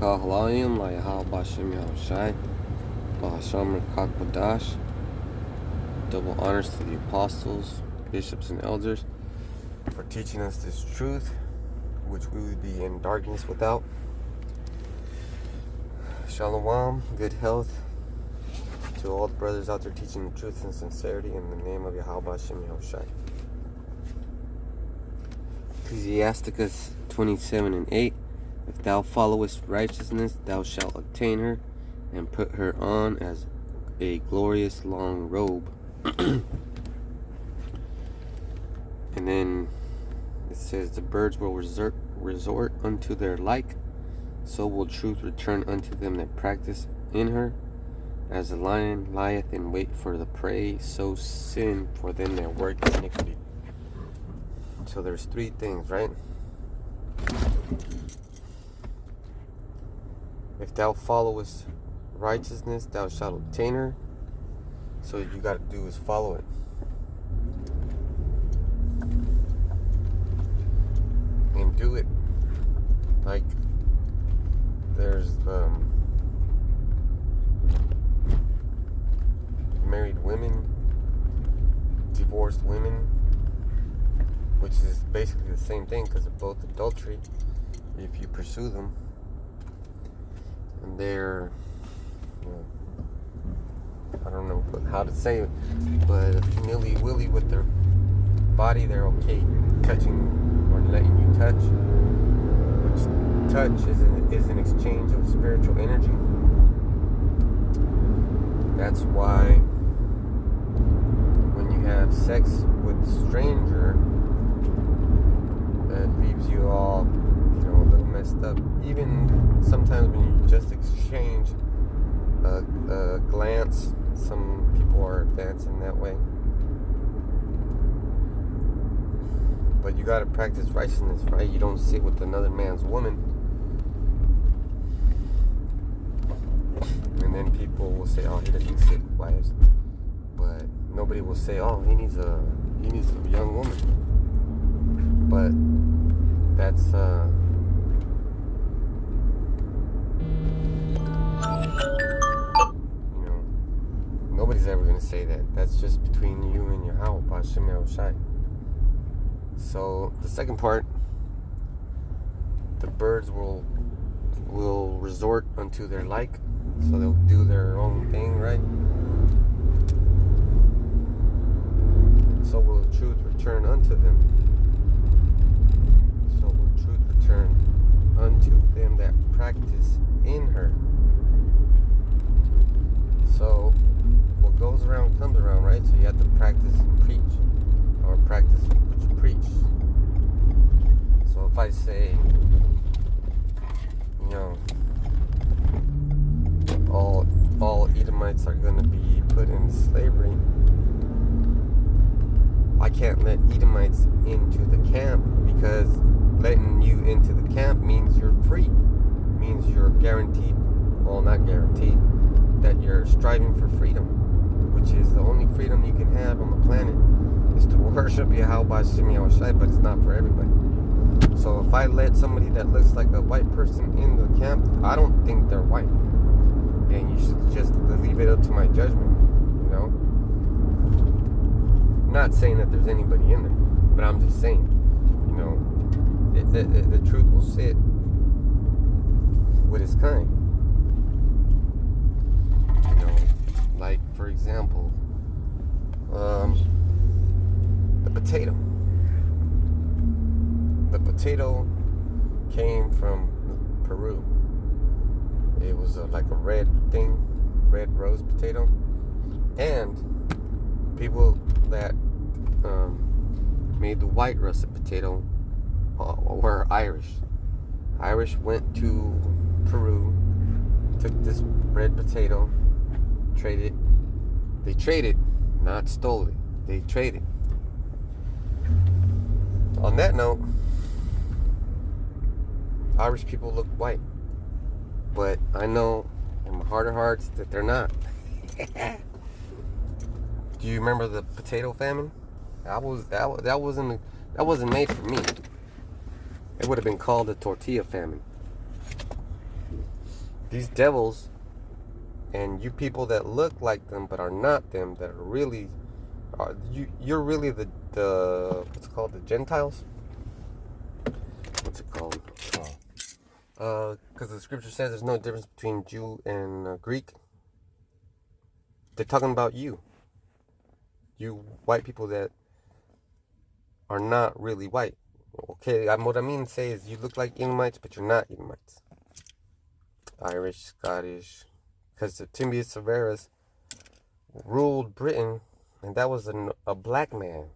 Kahalayim Layahal Bashim Yahushai Bahasham Kakbadash. Double honors to the apostles, bishops, and elders for teaching us this truth, which we would be in darkness without. Shalom, good health to all the brothers out there teaching the truth and sincerity in the name of Yahweh Hashem Yahushai. Ecclesiasticus 27:8. If thou followest righteousness, thou shalt obtain her, and put her on as a glorious long robe. And then it says, the birds will resort unto their like, so will truth return unto them that practice in her. As the lion lieth in wait for the prey, so sin for them that work iniquity. So there's three things, right? If thou followest righteousness, thou shalt obtain her. So what you got to do is follow it. And do it. Like, there's married women, divorced women, which is basically the same thing because they're both adultery if you pursue them. And they're, I don't know how to say it, but nilly-willy with their body, they're okay touching or letting you touch, which touch is an exchange of spiritual energy. That's why when you have sex with a stranger, that leaves you all, a little messed up. Even sometimes when you just exchange a glance, some people are advancing that way. But you gotta practice righteousness, right? You don't sit with another man's woman. And then people will say, oh, he doesn't sit with wives. But nobody will say, oh, he needs a young woman. But that's nobody's ever gonna say that. That's just between you and your Yahweh, B'Hashem Yahushai. So the second part, the birds will resort unto their like, so they'll do their own thing, right? So will the truth return unto them. So will truth return unto them that practice in her. So what goes around comes around, right? So you have to practice and preach, or practice what you preach. So if I say, all Edomites are going to be put into slavery, I can't let Edomites into the camp, because letting you into the camp means you're free, means you're guaranteed, well, not guaranteed, that you're striving for freedom, which is the only freedom you can have on the planet, is to worship Yahweh Hashem Yahushai, but it's not for everybody. So if I let somebody that looks like a white person in the camp, I don't think they're white. And you should just leave it up to my judgment, I'm not saying that there's anybody in there, but I'm just saying, the truth will sit with its kind. Like, for example, the potato. The potato came from Peru. It was like a red rose potato. And people that made the white russet potato were Irish. Irish went to Peru, took this red potato, They traded, not stole it. They traded. On that note, Irish people look white, but I know in my heart of hearts that they're not. Do you remember the potato famine? That wasn't made for me. It would have been called the tortilla famine. these devils and you people that look like them but are not them, that are really, you're really the what's it called, the Gentiles? What's it called? Because the scripture says there's no difference between Jew and Greek. They're talking about you white people that are not really white. Okay, what I mean to say is you look like Edomites, but you're not Edomites. Irish, Scottish, because the Timius Severus ruled Britain, and that was a black man.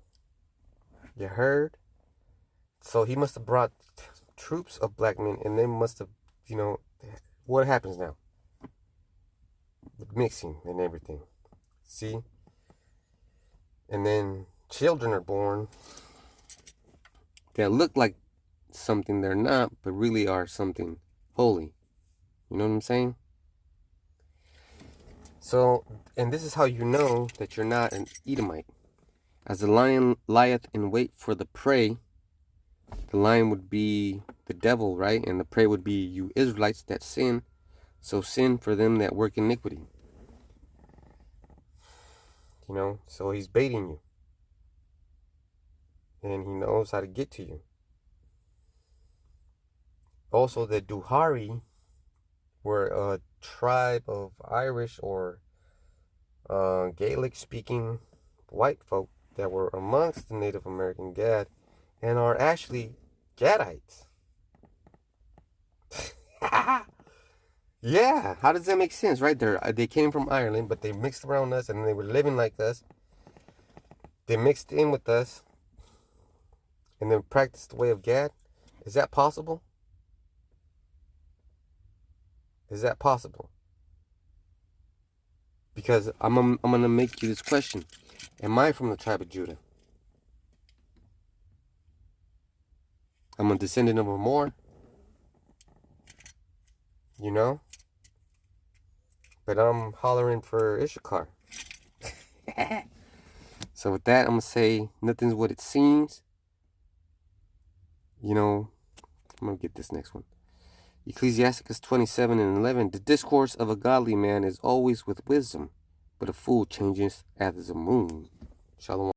You heard? So he must have brought troops of black men, and they must have, what happens now? The mixing and everything. See? And then children are born that look like something they're not, but really are something holy. You know what I'm saying? So, and this is how you know that you're not an Edomite. As the lion lieth in wait for the prey, the lion would be the devil, right? And the prey would be you Israelites that sin. So sin for them that work iniquity. So he's baiting you. And he knows how to get to you. Also, the Duhari were a tribe of Irish or Gaelic-speaking white folk that were amongst the Native American Gad and are actually Gadites. Yeah, how does that make sense, right? They came from Ireland, but they mixed around us and they were living like us. They mixed in with us and then practiced the way of Gad. Is that possible? Is that possible? Because I'm going to make you this question. Am I from the tribe of Judah? I'm a descendant of a Moor. But I'm hollering for Issachar. So with that, I'm going to say nothing's what it seems. I'm going to get this next one. Ecclesiasticus 27:11. The discourse of a godly man is always with wisdom, but a fool changes as the moon. Shalom.